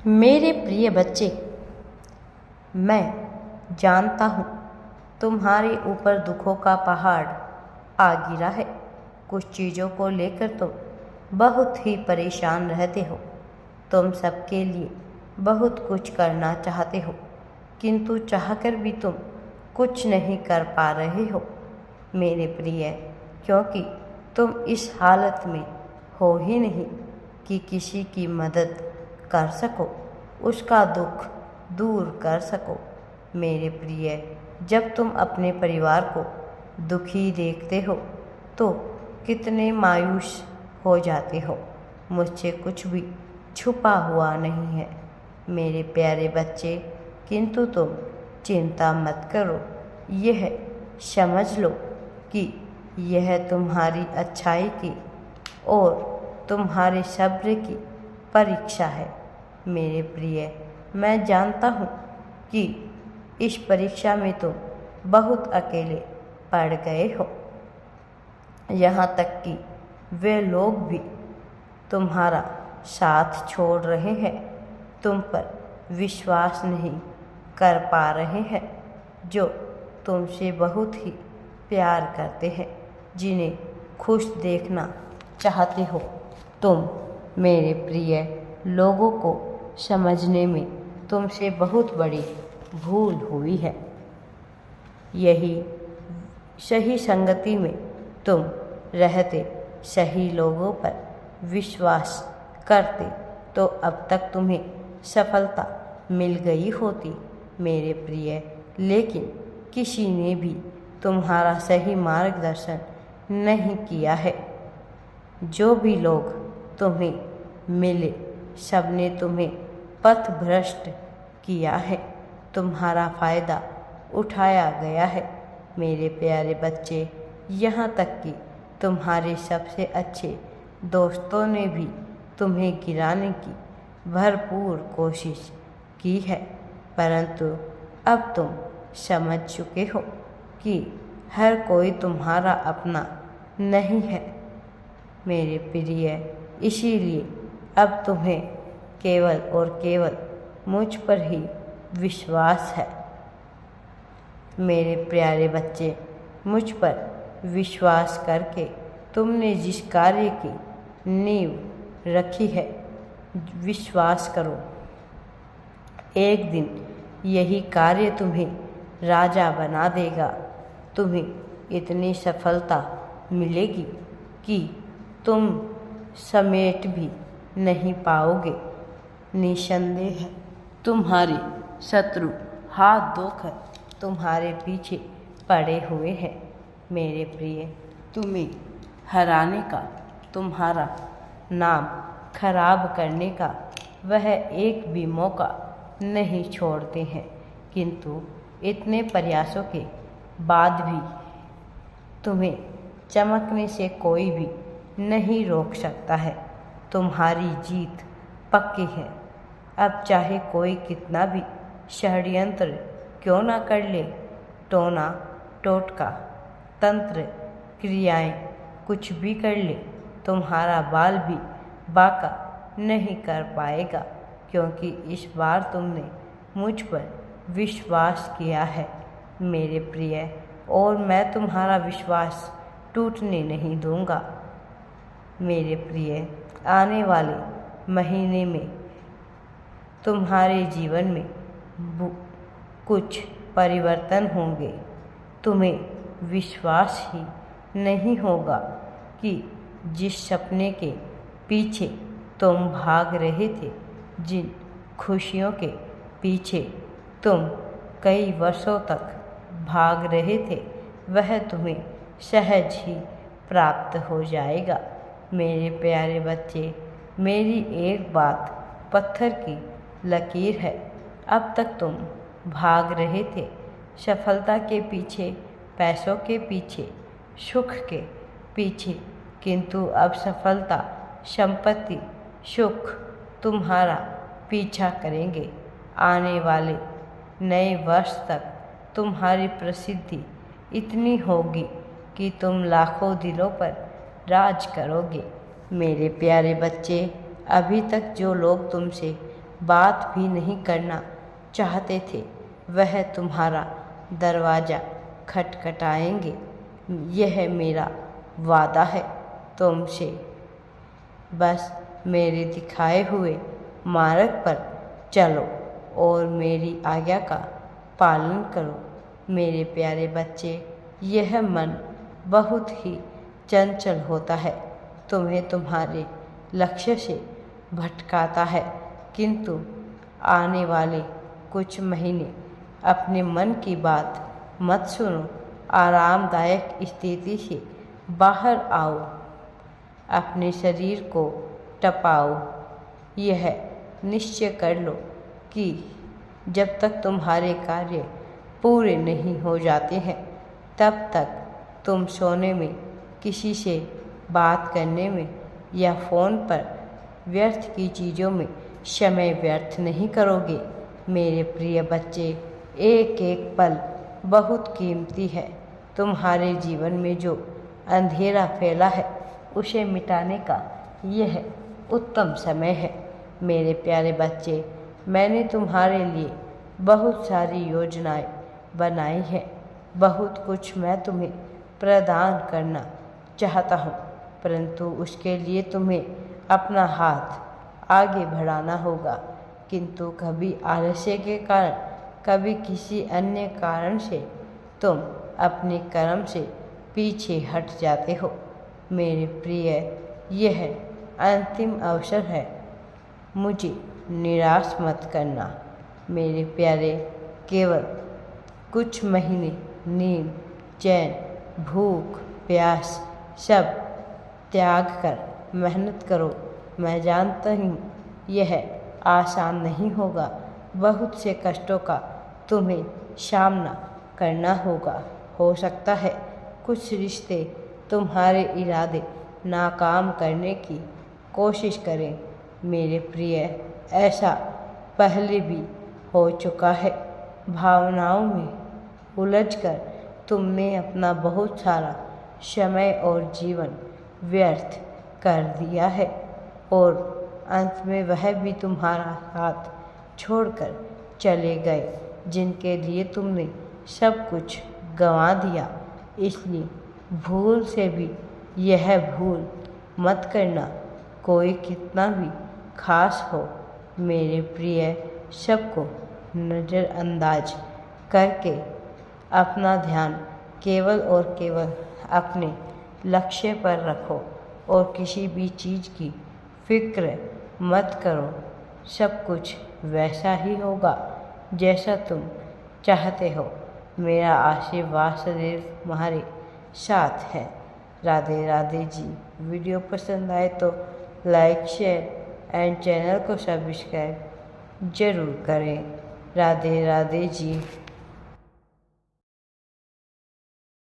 मेरे प्रिय बच्चे, मैं जानता हूँ तुम्हारे ऊपर दुखों का पहाड़ आ गिरा है। कुछ चीज़ों को लेकर तुम बहुत ही परेशान रहते हो। तुम सबके लिए बहुत कुछ करना चाहते हो, किंतु चाहकर भी तुम कुछ नहीं कर पा रहे हो मेरे प्रिय, क्योंकि तुम इस हालत में हो ही नहीं कि किसी की मदद कर सको, उसका दुख दूर कर सको मेरे प्रिय। जब तुम अपने परिवार को दुखी देखते हो तो कितने मायूस हो जाते हो। मुझसे कुछ भी छुपा हुआ नहीं है मेरे प्यारे बच्चे, किंतु तुम चिंता मत करो। यह समझ लो कि यह तुम्हारी अच्छाई की और तुम्हारे सब्र की परीक्षा है मेरे प्रिय। मैं जानता हूँ कि इस परीक्षा में तुम बहुत अकेले पड़ गए हो, यहाँ तक कि वे लोग भी तुम्हारा साथ छोड़ रहे हैं, तुम पर विश्वास नहीं कर पा रहे हैं, जो तुमसे बहुत ही प्यार करते हैं, जिन्हें खुश देखना चाहते हो। तुम मेरे प्रिय लोगों को समझने में तुमसे बहुत बड़ी भूल हुई है। यही सही संगति में तुम रहते, सही लोगों पर विश्वास करते तो अब तक तुम्हें सफलता मिल गई होती मेरे प्रिय। लेकिन किसी ने भी तुम्हारा सही मार्गदर्शन नहीं किया है। जो भी लोग तुम्हें मिले, सबने तुम्हें पथ भ्रष्ट किया है। तुम्हारा फ़ायदा उठाया गया है मेरे प्यारे बच्चे, यहाँ तक कि तुम्हारे सबसे अच्छे दोस्तों ने भी तुम्हें गिराने की भरपूर कोशिश की है, परंतु अब तुम समझ चुके हो कि हर कोई तुम्हारा अपना नहीं है मेरे प्रिय। इसीलिए अब तुम्हें केवल और केवल मुझ पर ही विश्वास है मेरे प्यारे बच्चे। मुझ पर विश्वास करके तुमने जिस कार्य की नींव रखी है, विश्वास करो एक दिन यही कार्य तुम्हें राजा बना देगा। तुम्हें इतनी सफलता मिलेगी कि तुम समेट भी नहीं पाओगे। निसंदेह तुम्हारे शत्रु हाथ धोकर तुम्हारे पीछे पड़े हुए हैं मेरे प्रिय। तुम्हें हराने का, तुम्हारा नाम खराब करने का वह एक भी मौका नहीं छोड़ते हैं, किंतु इतने प्रयासों के बाद भी तुम्हें चमकने से कोई भी नहीं रोक सकता है। तुम्हारी जीत पक्की है। अब चाहे कोई कितना भी षड्यंत्र क्यों ना कर ले, टोना टोटका तंत्र क्रियाएं कुछ भी कर ले, तुम्हारा बाल भी बाका नहीं कर पाएगा, क्योंकि इस बार तुमने मुझ पर विश्वास किया है मेरे प्रिय, और मैं तुम्हारा विश्वास टूटने नहीं दूंगा मेरे प्रिय। आने वाले महीने में तुम्हारे जीवन में कुछ परिवर्तन होंगे। तुम्हें विश्वास ही नहीं होगा कि जिस सपने के पीछे तुम भाग रहे थे, जिन खुशियों के पीछे तुम कई वर्षों तक भाग रहे थे, वह तुम्हें सहज ही प्राप्त हो जाएगा मेरे प्यारे बच्चे। मेरी एक बात पत्थर की लकीर है। अब तक तुम भाग रहे थे सफलता के पीछे, पैसों के पीछे, सुख के पीछे, किंतु अब सफलता, संपत्ति, सुख तुम्हारा पीछा करेंगे। आने वाले नए वर्ष तक तुम्हारी प्रसिद्धि इतनी होगी कि तुम लाखों दिलों पर राज करोगे मेरे प्यारे बच्चे। अभी तक जो लोग तुमसे बात भी नहीं करना चाहते थे वह तुम्हारा दरवाज़ा खटखटाएंगे। यह मेरा वादा है तुमसे। बस मेरे दिखाए हुए मार्ग पर चलो और मेरी आज्ञा का पालन करो। मेरे प्यारे बच्चे, यह मन बहुत ही चंचल होता है, तुम्हें तुम्हारे लक्ष्य से भटकाता है, किंतु आने वाले कुछ महीने अपने मन की बात मत सुनो। आरामदायक स्थिति से बाहर आओ, अपने शरीर को टपाओ। यह निश्चय कर लो कि जब तक तुम्हारे कार्य पूरे नहीं हो जाते हैं तब तक तुम सोने में, किसी से बात करने में या फ़ोन पर व्यर्थ की चीज़ों में समय व्यर्थ नहीं करोगे। मेरे प्रिय बच्चे, एक एक पल बहुत कीमती है। तुम्हारे जीवन में जो अंधेरा फैला है उसे मिटाने का यह उत्तम समय है। मेरे प्यारे बच्चे, मैंने तुम्हारे लिए बहुत सारी योजनाएं बनाई हैं। बहुत कुछ मैं तुम्हें प्रदान करना चाहता हूँ, परंतु उसके लिए तुम्हें अपना हाथ आगे बढ़ाना होगा। किंतु कभी आलस्य के कारण, कभी किसी अन्य कारण से तुम अपने कर्म से पीछे हट जाते हो। मेरे प्रिय, यह अंतिम अवसर है, मुझे निराश मत करना। मेरे प्यारे, केवल कुछ महीने नींद, चैन, भूख, प्यास सब त्याग कर मेहनत करो। मैं जानता हूँ यह आसान नहीं होगा, बहुत से कष्टों का तुम्हें सामना करना होगा। हो सकता है कुछ रिश्ते तुम्हारे इरादे नाकाम करने की कोशिश करें। मेरे प्रिय, ऐसा पहले भी हो चुका है। भावनाओं में उलझकर तुमने अपना बहुत सारा समय और जीवन व्यर्थ कर दिया है और अंत में वह भी तुम्हारा साथ छोड़कर चले गए जिनके लिए तुमने सब कुछ गंवा दिया। इसलिए भूल से भी यह भूल मत करना, कोई कितना भी खास हो। मेरे प्रिय, सबको नज़रअंदाज करके अपना ध्यान केवल और केवल अपने लक्ष्य पर रखो और किसी भी चीज़ की फिक्र मत करो। सब कुछ वैसा ही होगा जैसा तुम चाहते हो। मेरा आशीर्वाद सदैव तुम्हारे साथ है। राधे राधे जी। वीडियो पसंद आए तो लाइक, शेयर एंड चैनल को सब्सक्राइब जरूर करें। राधे राधे जी।